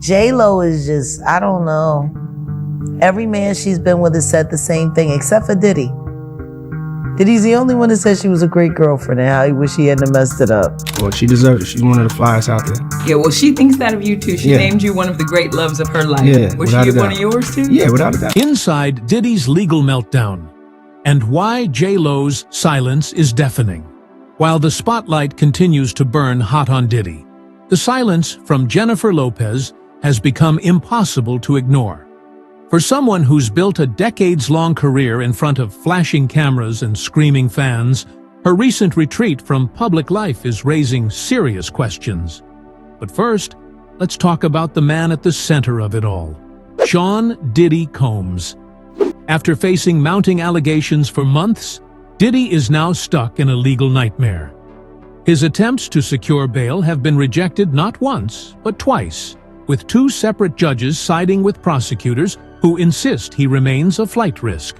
J.Lo is just, I don't know. Every man she's been with has said the same thing, except for Diddy. Diddy's the only one that said she was a great girlfriend and how he wish he hadn't messed it up. Well, she deserves it. She's one of the flyest out there. Yeah, well, she thinks that of you too. She named you one of the great loves of her life. Yeah, was she one of yours too? Yeah, without a doubt. Inside Diddy's legal meltdown, and why J.Lo's silence is deafening. While the spotlight continues to burn hot on Diddy, the silence from Jennifer Lopez has become impossible to ignore. For someone who's built a decades-long career in front of flashing cameras and screaming fans, her recent retreat from public life is raising serious questions. But first, let's talk about the man at the center of it all, Sean Diddy Combs. After facing mounting allegations for months, Diddy is now stuck in a legal nightmare. His attempts to secure bail have been rejected not once, but twice, with two separate judges siding with prosecutors who insist he remains a flight risk.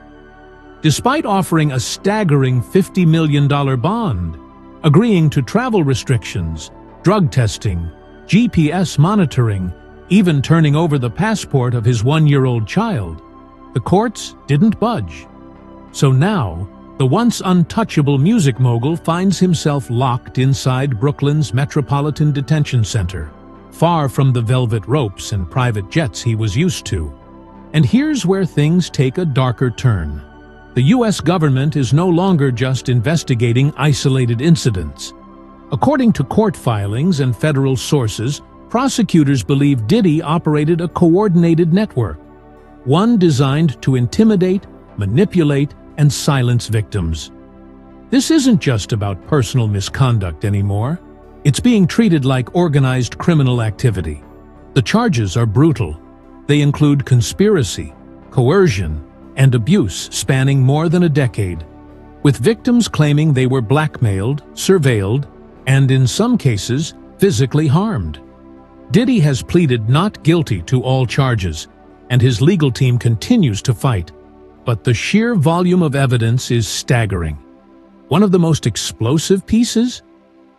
Despite offering a staggering $50 million bond, agreeing to travel restrictions, drug testing, GPS monitoring, even turning over the passport of his 1-year-old child, the courts didn't budge. So now, the once untouchable music mogul finds himself locked inside Brooklyn's Metropolitan Detention Center, far from the velvet ropes and private jets he was used to. And here's where things take a darker turn. The U.S. government is no longer just investigating isolated incidents. According to court filings and federal sources, prosecutors believe Diddy operated a coordinated network, one designed to intimidate, manipulate, and silence victims. This isn't just about personal misconduct anymore. It's being treated like organized criminal activity. The charges are brutal. They include conspiracy, coercion, and abuse spanning more than a decade, with victims claiming they were blackmailed, surveilled, and in some cases, physically harmed. Diddy has pleaded not guilty to all charges, and his legal team continues to fight. But the sheer volume of evidence is staggering. One of the most explosive pieces?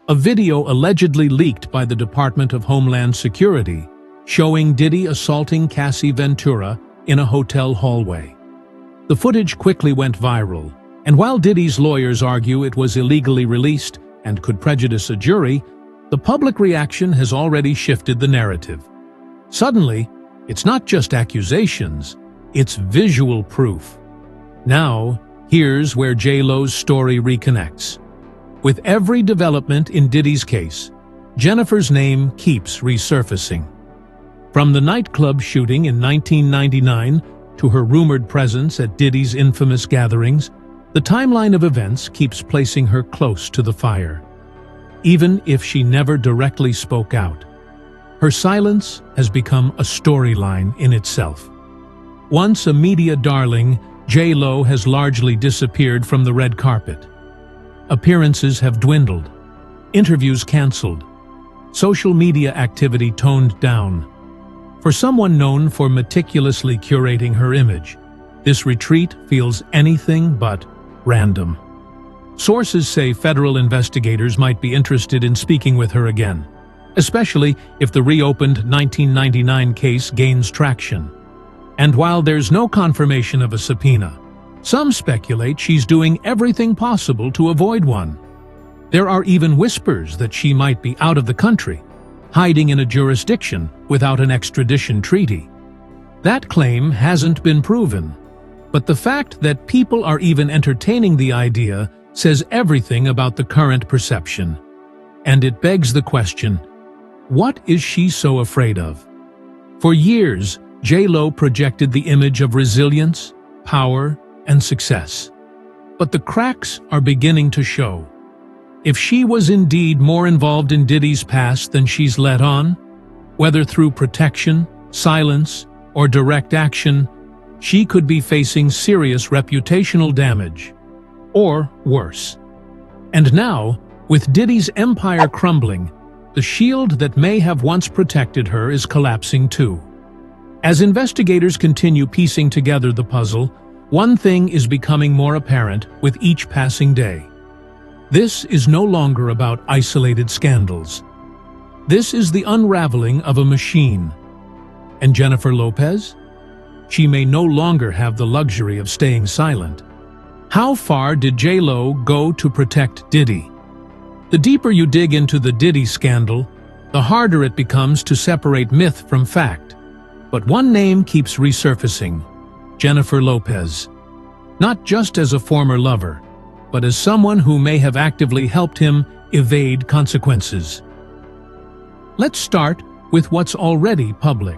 A video allegedly leaked by the Department of Homeland Security, showing Diddy assaulting Cassie Ventura in a hotel hallway. The footage quickly went viral, and while Diddy's lawyers argue it was illegally released and could prejudice a jury, the public reaction has already shifted the narrative. Suddenly, it's not just accusations, it's visual proof. Now, here's where J.Lo's story reconnects. With every development in Diddy's case, Jennifer's name keeps resurfacing. From the nightclub shooting in 1999 to her rumored presence at Diddy's infamous gatherings, the timeline of events keeps placing her close to the fire. Even if she never directly spoke out, her silence has become a storyline in itself. Once a media darling, J.Lo has largely disappeared from the red carpet. Appearances have dwindled, interviews canceled, social media activity toned down. For someone known for meticulously curating her image, this retreat feels anything but random. Sources say federal investigators might be interested in speaking with her again, especially if the reopened 1999 case gains traction. And while there's no confirmation of a subpoena, some speculate she's doing everything possible to avoid one. There are even whispers that she might be out of the country, hiding in a jurisdiction without an extradition treaty. That claim hasn't been proven, but the fact that people are even entertaining the idea says everything about the current perception. And it begs the question, what is she so afraid of? For years, J.Lo projected the image of resilience, power, and success. But the cracks are beginning to show. If she was indeed more involved in Diddy's past than she's let on, whether through protection, silence, or direct action, she could be facing serious reputational damage. Or worse. And now, with Diddy's empire crumbling, the shield that may have once protected her is collapsing too. As investigators continue piecing together the puzzle, one thing is becoming more apparent with each passing day. This is no longer about isolated scandals. This is the unraveling of a machine, And Jennifer Lopez? She may no longer have the luxury of staying silent. How far did J.Lo go to protect Diddy? The deeper you dig into the Diddy scandal, the harder it becomes to separate myth from fact. But one name keeps resurfacing: Jennifer Lopez. Not just as a former lover, but as someone who may have actively helped him evade consequences. Let's start with what's already public.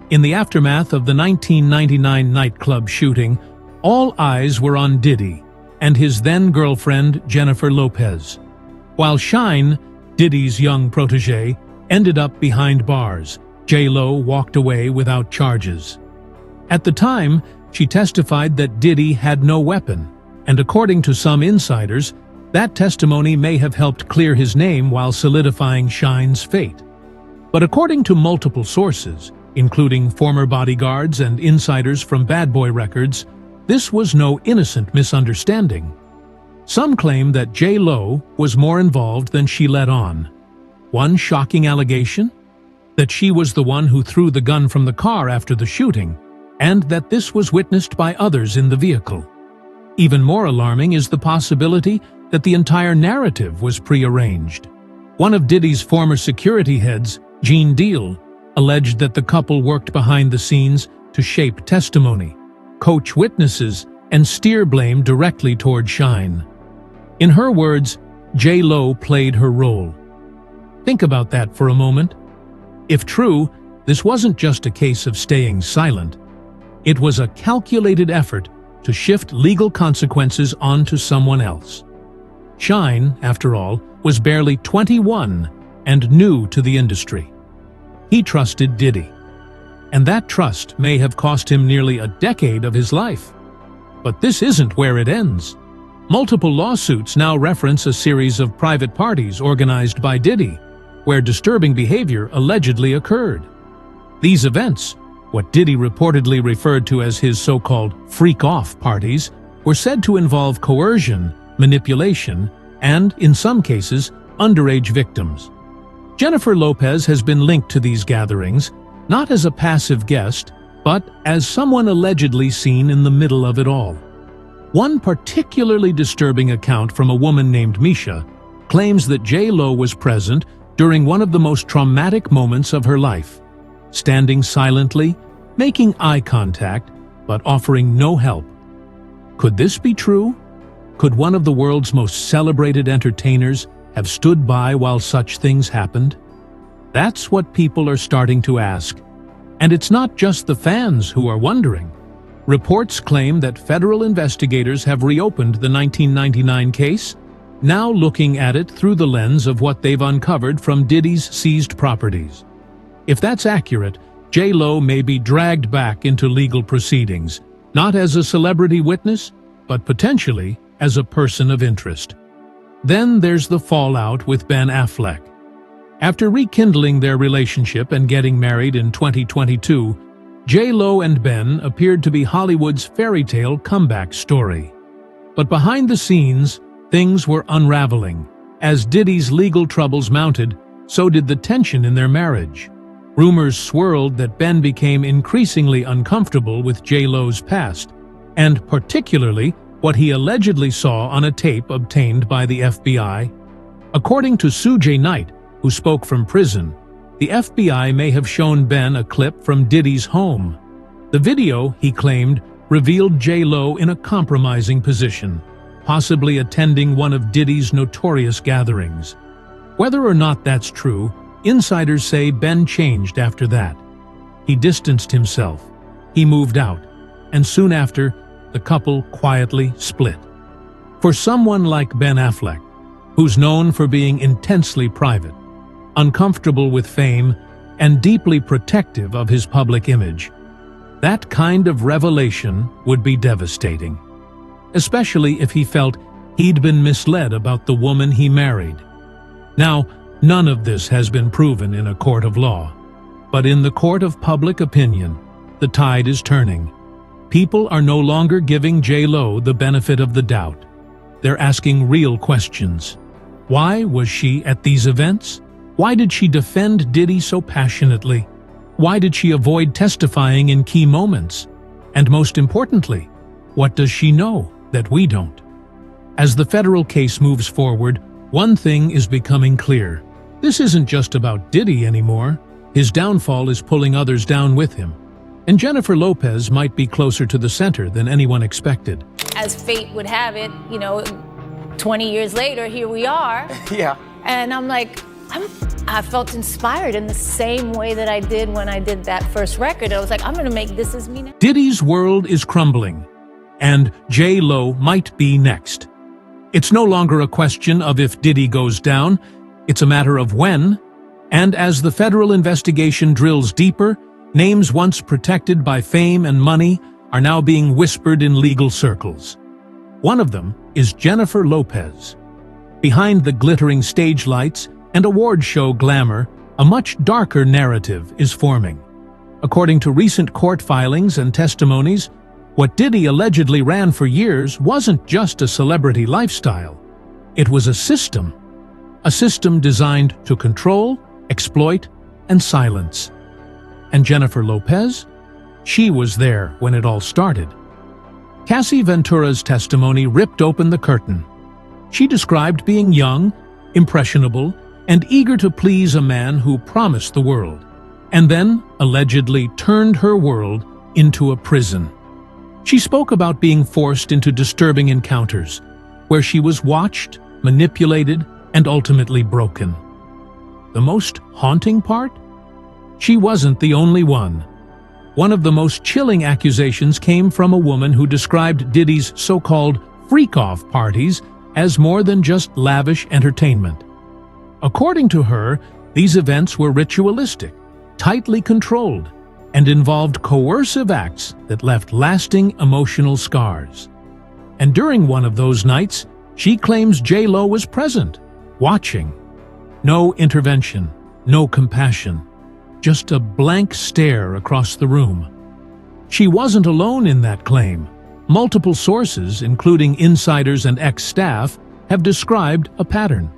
In the aftermath of the 1999 nightclub shooting, all eyes were on Diddy and his then-girlfriend Jennifer Lopez. While Shine, Diddy's young protege, ended up behind bars, J.Lo walked away without charges. At the time, she testified that Diddy had no weapon, and according to some insiders, that testimony may have helped clear his name while solidifying Shine's fate. But according to multiple sources, including former bodyguards and insiders from Bad Boy Records, this was no innocent misunderstanding. Some claim that J.Lo was more involved than she let on. One shocking allegation? That she was the one who threw the gun from the car after the shooting, and that this was witnessed by others in the vehicle. Even more alarming is the possibility that the entire narrative was prearranged. One of Diddy's former security heads, Gene Deal, alleged that the couple worked behind the scenes to shape testimony, coach witnesses, and steer blame directly toward Shine. In her words, J.Lo played her role. Think about that for a moment. If true, this wasn't just a case of staying silent. It was a calculated effort to shift legal consequences onto someone else. Shine, after all, was barely 21 and new to the industry. He trusted Diddy, and that trust may have cost him nearly a decade of his life. But this isn't where it ends. Multiple lawsuits now reference a series of private parties organized by Diddy, where disturbing behavior allegedly occurred. These events, what Diddy reportedly referred to as his so-called freak-off parties, were said to involve coercion, manipulation, and, in some cases, underage victims. Jennifer Lopez has been linked to these gatherings, not as a passive guest, but as someone allegedly seen in the middle of it all. One particularly disturbing account from a woman named Misha claims that J.Lo was present during one of the most traumatic moments of her life, standing silently, making eye contact, but offering no help. Could this be true? Could one of the world's most celebrated entertainers have stood by while such things happened? That's what people are starting to ask. And it's not just the fans who are wondering. Reports claim that federal investigators have reopened the 1999 case, now looking at it through the lens of what they've uncovered from Diddy's seized properties. If that's accurate, J.Lo may be dragged back into legal proceedings, not as a celebrity witness, but potentially as a person of interest. Then there's the fallout with Ben Affleck. After rekindling their relationship and getting married in 2022, J.Lo and Ben appeared to be Hollywood's fairy tale comeback story. But behind the scenes, things were unraveling. As Diddy's legal troubles mounted, so did the tension in their marriage. Rumors swirled that Ben became increasingly uncomfortable with J.Lo's past, and particularly what he allegedly saw on a tape obtained by the FBI. According to Sujay Knight, who spoke from prison, the FBI may have shown Ben a clip from Diddy's home. The video, he claimed, revealed J.Lo in a compromising position, possibly attending one of Diddy's notorious gatherings. Whether or not that's true, insiders say Ben changed after that. He distanced himself, he moved out, and soon after, the couple quietly split. For someone like Ben Affleck, who's known for being intensely private, uncomfortable with fame, and deeply protective of his public image, that kind of revelation would be devastating, especially if he felt he'd been misled about the woman he married. Now, none of this has been proven in a court of law, but in the court of public opinion, the tide is turning. People are no longer giving J.Lo the benefit of the doubt. They're asking real questions. Why was she at these events? Why did she defend Diddy so passionately? Why did she avoid testifying in key moments? And most importantly, what does she know that we don't? As the federal case moves forward, one thing is becoming clear. This isn't just about Diddy anymore. His downfall is pulling others down with him. And Jennifer Lopez might be closer to the center than anyone expected. As fate would have it, 20 years later, here we are. Yeah. And I'm like, I felt inspired in the same way that I did when I did that first record. I was like, I'm gonna make This Is Me now. Diddy's world is crumbling, and J.Lo might be next. It's no longer a question of if Diddy goes down, it's a matter of when. And as the federal investigation drills deeper, names once protected by fame and money are now being whispered in legal circles. One of them is Jennifer Lopez. Behind the glittering stage lights and award show glamour, a much darker narrative is forming. According to recent court filings and testimonies, what Diddy allegedly ran for years wasn't just a celebrity lifestyle. It was a system designed to control, exploit, and silence. And Jennifer Lopez? She was there when it all started. Cassie Ventura's testimony ripped open the curtain. She described being young, impressionable, and eager to please a man who promised the world, and then allegedly turned her world into a prison. She spoke about being forced into disturbing encounters, where she was watched, manipulated, and ultimately broken. The most haunting part? She wasn't the only one. One of the most chilling accusations came from a woman who described Diddy's so-called freak-off parties as more than just lavish entertainment. According to her, these events were ritualistic, tightly controlled, and involved coercive acts that left lasting emotional scars. And during one of those nights, she claims J.Lo was present, watching. No intervention, no compassion, just a blank stare across the room. She wasn't alone in that claim. Multiple sources, including insiders and ex-staff, have described a pattern.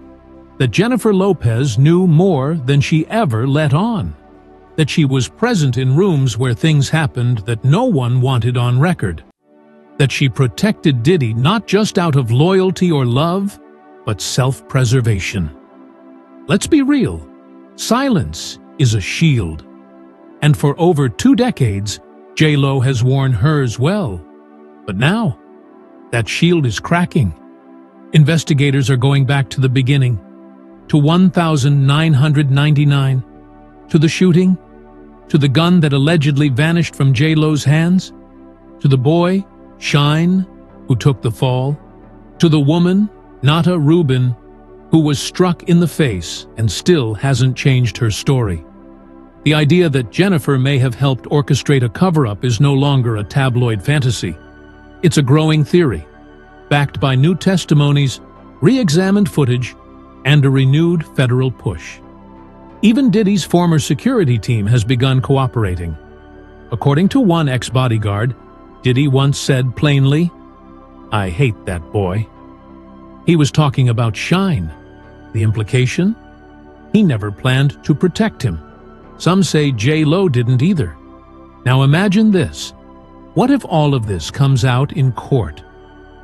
That Jennifer Lopez knew more than she ever let on. That she was present in rooms where things happened that no one wanted on record. That she protected Diddy not just out of loyalty or love, but self-preservation. Let's be real. Silence is a shield. And for over 2 decades, J.Lo has worn hers well. But now, that shield is cracking. Investigators are going back to the beginning, to 1999, to the shooting, to the gun that allegedly vanished from J.Lo's hands, to the boy, Shine, who took the fall, to the woman, Nata Rubin, who was struck in the face and still hasn't changed her story. The idea that Jennifer may have helped orchestrate a cover-up is no longer a tabloid fantasy. It's a growing theory, backed by new testimonies, re-examined footage, and a renewed federal push. Even Diddy's former security team has begun cooperating. According to one ex-bodyguard, Diddy once said plainly, "I hate that boy." He was talking about Shine. The implication? He never planned to protect him. Some say J.Lo didn't either. Now imagine this. What if all of this comes out in court?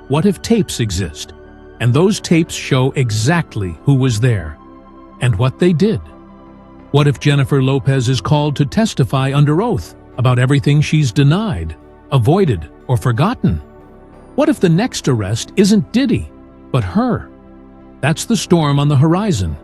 What if tapes exist, and those tapes show exactly who was there and what they did? What if Jennifer Lopez is called to testify under oath about everything she's denied, avoided, or forgotten? What if the next arrest isn't Diddy, but her? That's the storm on the horizon.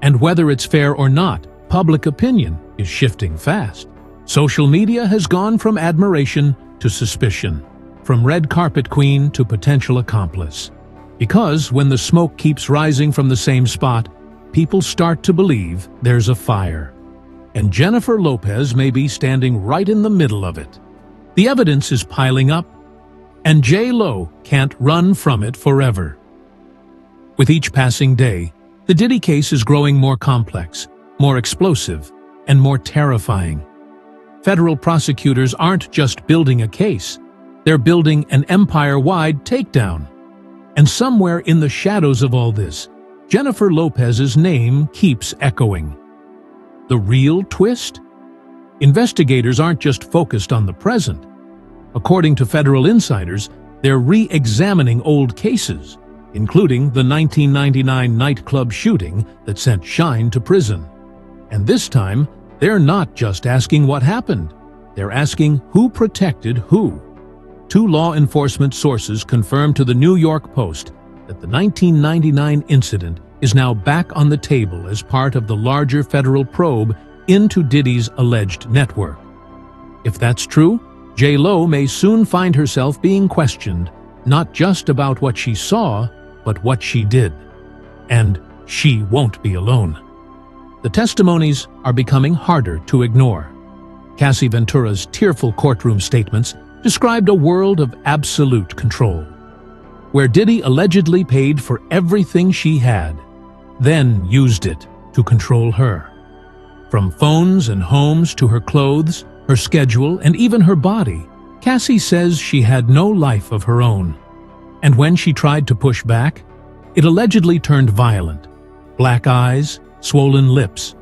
And whether it's fair or not, public opinion is shifting fast. Social media has gone from admiration to suspicion, from red carpet queen to potential accomplice. Because when the smoke keeps rising from the same spot, people start to believe there's a fire. And Jennifer Lopez may be standing right in the middle of it. The evidence is piling up, and J.Lo can't run from it forever. With each passing day, the Diddy case is growing more complex, more explosive, and more terrifying. Federal prosecutors aren't just building a case, they're building an empire-wide takedown. And somewhere in the shadows of all this, Jennifer Lopez's name keeps echoing. The real twist? investigators aren't just focused on the present. According to federal insiders, they're re-examining old cases, including the 1999 nightclub shooting that sent Shine to prison. And this time, they're not just asking what happened. They're asking who protected who. Two law enforcement sources confirmed to the New York Post that the 1999 incident is now back on the table as part of the larger federal probe into Diddy's alleged network. If that's true, J.Lo may soon find herself being questioned, not just about what she saw, but what she did. And she won't be alone. The testimonies are becoming harder to ignore. Cassie Ventura's tearful courtroom statements described a world of absolute control, where Diddy allegedly paid for everything she had, then used it to control her. From phones and homes to her clothes, her schedule, and even her body, Cassie says she had no life of her own. And when she tried to push back, it allegedly turned violent. Black eyes, swollen lips,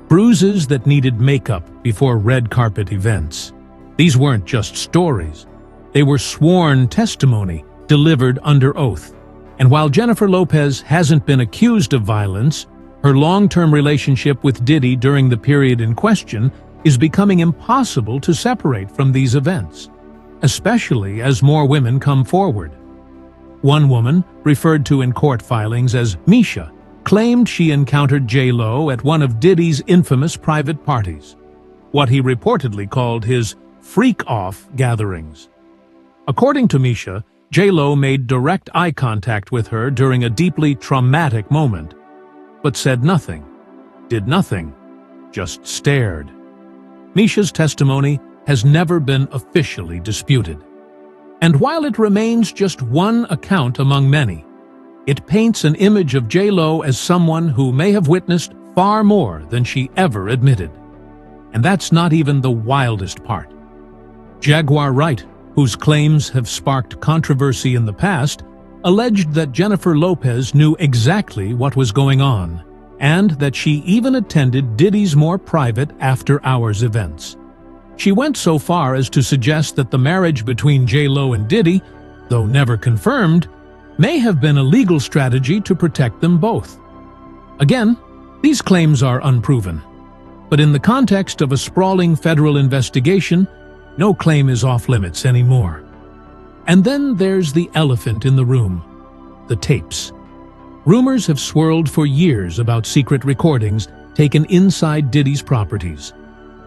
bruises that needed makeup before red carpet events. These weren't just stories. They were sworn testimony delivered under oath. And while Jennifer Lopez hasn't been accused of violence, her long-term relationship with Diddy during the period in question is becoming impossible to separate from these events, especially as more women come forward. One woman, referred to in court filings as Misha, claimed she encountered J.Lo at one of Diddy's infamous private parties, what he reportedly called his freak-off gatherings. According to Misha, J.Lo made direct eye contact with her during a deeply traumatic moment, but said nothing, did nothing, just stared. Misha's testimony has never been officially disputed. And while it remains just one account among many, it paints an image of J.Lo as someone who may have witnessed far more than she ever admitted. And that's not even the wildest part. Jaguar Wright, whose claims have sparked controversy in the past, alleged that Jennifer Lopez knew exactly what was going on, and that she even attended Diddy's more private after-hours events. She went so far as to suggest that the marriage between J.Lo and Diddy, though never confirmed, may have been a legal strategy to protect them both. Again, these claims are unproven, but in the context of a sprawling federal investigation, no claim is off-limits anymore. And then there's the elephant in the room, the tapes. Rumors have swirled for years about secret recordings taken inside Diddy's properties,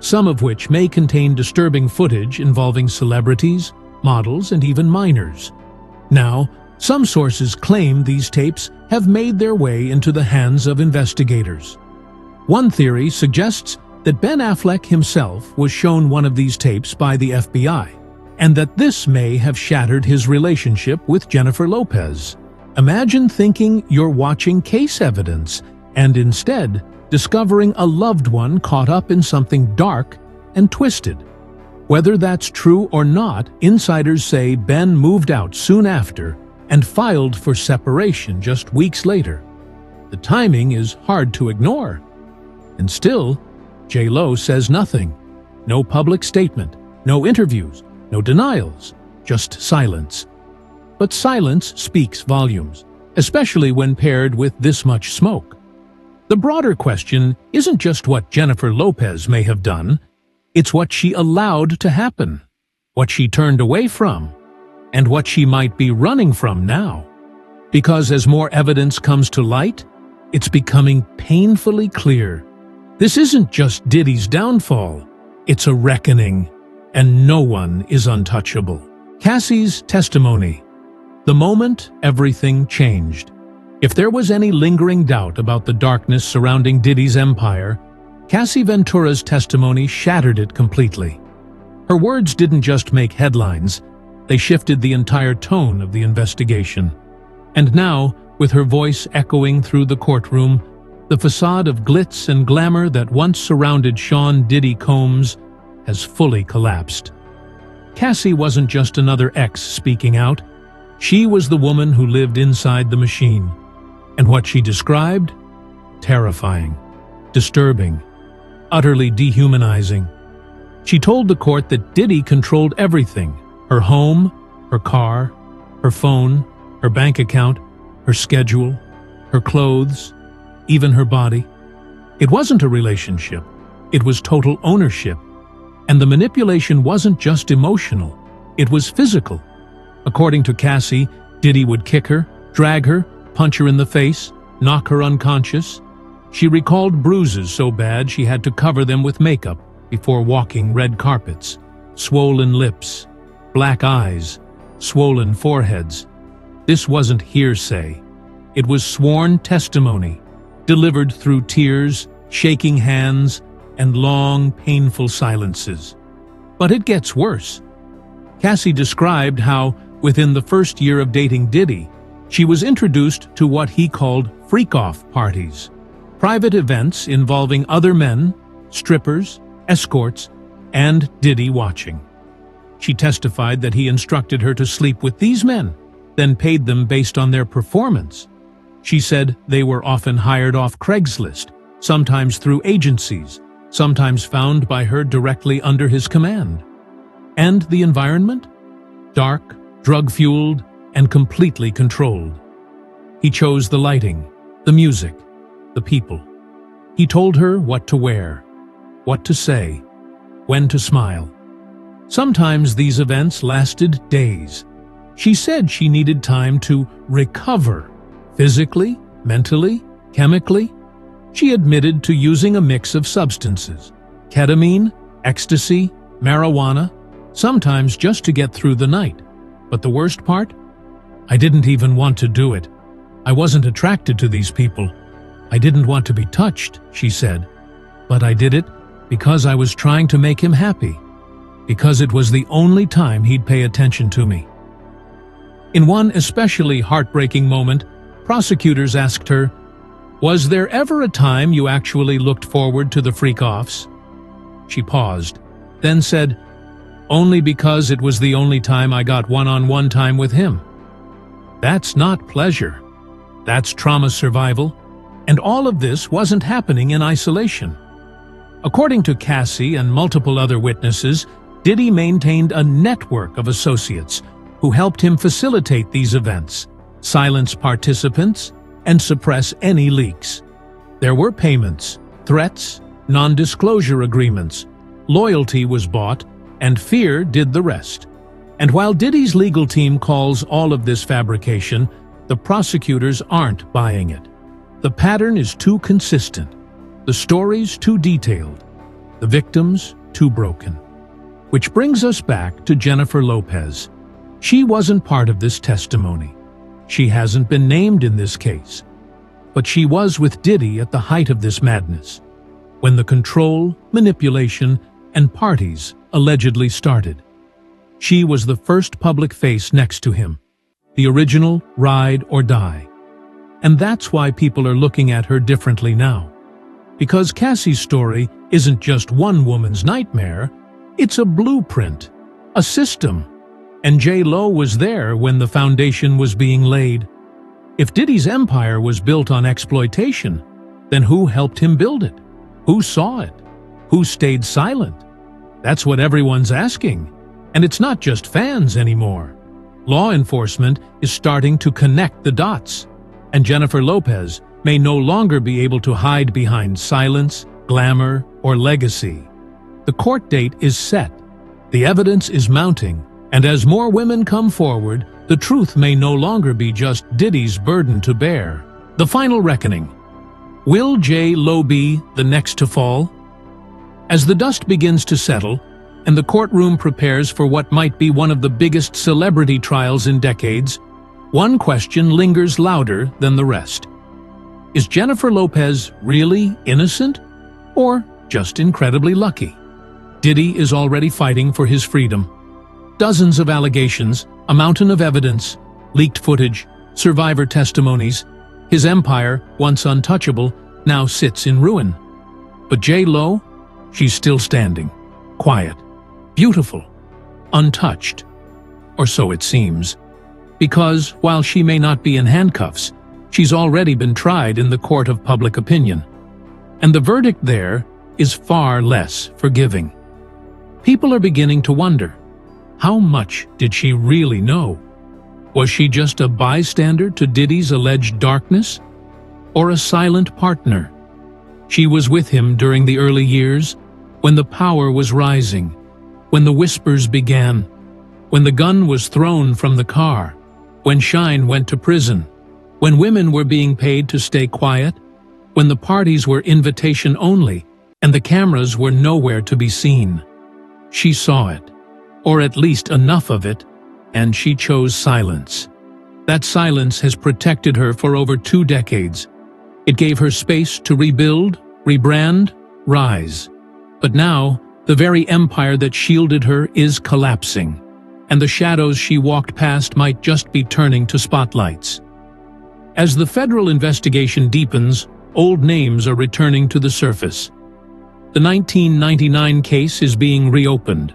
some of which may contain disturbing footage involving celebrities, models, and even minors. Now, some sources claim these tapes have made their way into the hands of investigators. One theory suggests that Ben Affleck himself was shown one of these tapes by the FBI, and that this may have shattered his relationship with Jennifer Lopez. Imagine thinking you're watching case evidence and instead discovering a loved one caught up in something dark and twisted. Whether that's true or not, insiders say Ben moved out soon after and filed for separation just weeks later. The timing is hard to ignore. And still, J.Lo says nothing. No public statement, no interviews, no denials, just silence. But silence speaks volumes, especially when paired with this much smoke. The broader question isn't just what Jennifer Lopez may have done, it's what she allowed to happen, what she turned away from, and what she might be running from now. Because as more evidence comes to light, it's becoming painfully clear. This isn't just Diddy's downfall, it's a reckoning, and no one is untouchable. Cassie's testimony. The moment everything changed. If there was any lingering doubt about the darkness surrounding Diddy's empire, Cassie Ventura's testimony shattered it completely. Her words didn't just make headlines, they shifted the entire tone of the investigation. And now, with her voice echoing through the courtroom, the facade of glitz and glamour that once surrounded Sean Diddy Combs has fully collapsed. Cassie wasn't just another ex speaking out. She was the woman who lived inside the machine. And what she described? Terrifying, disturbing, utterly dehumanizing. She told the court that Diddy controlled everything: her home, her car, her phone, her bank account, her schedule, her clothes, even her body. It wasn't a relationship, it was total ownership. And the manipulation wasn't just emotional, it was physical. According to Cassie, Diddy would kick her, drag her, punch her in the face, knock her unconscious. She recalled bruises so bad she had to cover them with makeup before walking red carpets, swollen lips, black eyes, swollen foreheads. This wasn't hearsay. It was sworn testimony, delivered through tears, shaking hands, and long, painful silences. But it gets worse. Cassie described how, within the first year of dating Diddy, she was introduced to what he called freak-off parties, private events involving other men, strippers, escorts, and Diddy watching. She testified that he instructed her to sleep with these men, then paid them based on their performance. She said they were often hired off Craigslist, sometimes through agencies, sometimes found by her directly under his command. And the environment? Dark, drug-fueled, and completely controlled. He chose the lighting, the music, the people. He told her what to wear, what to say, when to smile. Sometimes these events lasted days. She said she needed time to recover, physically, mentally, chemically. She admitted to using a mix of substances, ketamine, ecstasy, marijuana, sometimes just to get through the night. But the worst part? I didn't even want to do it. I wasn't attracted to these people. I didn't want to be touched, she said. But I did it because I was trying to make him happy, because it was the only time he'd pay attention to me. In one especially heartbreaking moment, prosecutors asked her, "Was there ever a time you actually looked forward to the freak-offs?" She paused, then said, "Only because it was the only time I got one-on-one time with him." That's not pleasure. That's trauma survival. And all of this wasn't happening in isolation. According to Cassie and multiple other witnesses, Diddy maintained a network of associates who helped him facilitate these events, silence participants, and suppress any leaks. There were payments, threats, non-disclosure agreements. Loyalty was bought, and fear did the rest. And while Diddy's legal team calls all of this fabrication, the prosecutors aren't buying it. The pattern is too consistent, the stories too detailed, the victims too broken. Which brings us back to Jennifer Lopez. She wasn't part of this testimony. She hasn't been named in this case. But she was with Diddy at the height of this madness, when the control, manipulation, and parties allegedly started. She was the first public face next to him, the original ride or die. And that's why people are looking at her differently now. Because Cassie's story isn't just one woman's nightmare, it's a blueprint, a system. And J.Lo was there when the foundation was being laid. If Diddy's empire was built on exploitation, then who helped him build it? Who saw it? Who stayed silent? That's what everyone's asking. And it's not just fans anymore. Law enforcement is starting to connect the dots. And Jennifer Lopez may no longer be able to hide behind silence, glamour, or legacy. The court date is set. The evidence is mounting. And as more women come forward, the truth may no longer be just Diddy's burden to bear. The final reckoning. Will J.Lo be the next to fall? As the dust begins to settle, and the courtroom prepares for what might be one of the biggest celebrity trials in decades, one question lingers louder than the rest. Is Jennifer Lopez really innocent, or just incredibly lucky? Diddy is already fighting for his freedom. Dozens of allegations, a mountain of evidence, leaked footage, survivor testimonies. His empire, once untouchable, now sits in ruin. But J.Lo, she's still standing, quiet, beautiful, untouched. Or so it seems. Because, while she may not be in handcuffs, she's already been tried in the court of public opinion. And the verdict there is far less forgiving. People are beginning to wonder, how much did she really know? Was she just a bystander to Diddy's alleged darkness? Or a silent partner? She was with him during the early years, when the power was rising, when the whispers began, when the gun was thrown from the car, when Shine went to prison, when women were being paid to stay quiet, when the parties were invitation only and the cameras were nowhere to be seen. She saw it, or at least enough of it, and she chose silence. That silence has protected her for over 2 decades. It gave her space to rebuild, rebrand, rise. But now, the very empire that shielded her is collapsing, and the shadows she walked past might just be turning to spotlights. As the federal investigation deepens, old names are returning to the surface. The 1999 case is being reopened.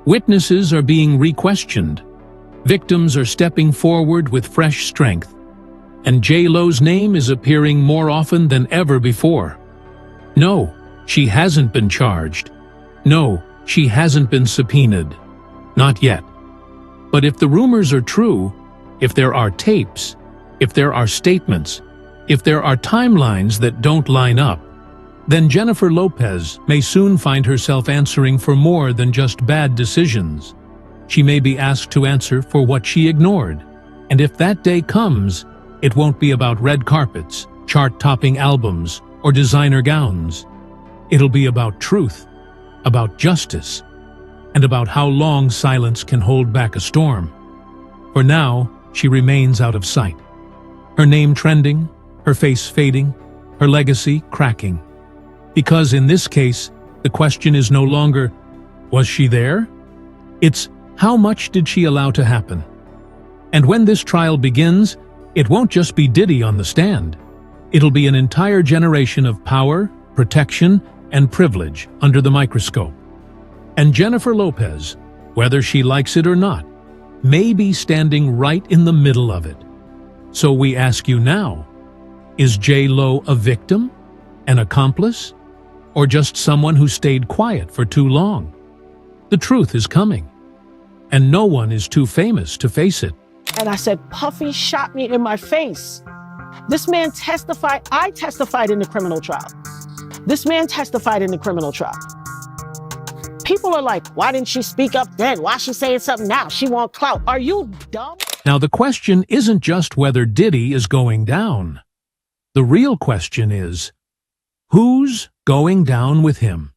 Witnesses are being re-questioned. Victims are stepping forward with fresh strength. And J.Lo's name is appearing more often than ever before. No, she hasn't been charged. No, she hasn't been subpoenaed. Not yet. But if the rumors are true, if there are tapes, if there are statements, if there are timelines that don't line up, then Jennifer Lopez may soon find herself answering for more than just bad decisions. She may be asked to answer for what she ignored. And if that day comes, it won't be about red carpets, chart-topping albums, or designer gowns. It'll be about truth, about justice, and about how long silence can hold back a storm. For now, she remains out of sight. Her name trending, her face fading, her legacy cracking. Because in this case, the question is no longer, was she there? It's, how much did she allow to happen? And when this trial begins, it won't just be Diddy on the stand. It'll be an entire generation of power, protection, and privilege under the microscope. And Jennifer Lopez, whether she likes it or not, may be standing right in the middle of it. So we ask you now, is J.Lo a victim, an accomplice, or just someone who stayed quiet for too long? The truth is coming, and no one is too famous to face it. And I said, Puffy shot me in my face. This man testified. I testified in the criminal trial. This man testified in the criminal trial. People are like, why didn't she speak up then? Why is she saying something now? She want clout. Are you dumb? Now the question isn't just whether Diddy is going down. The real question is, who's going down with him?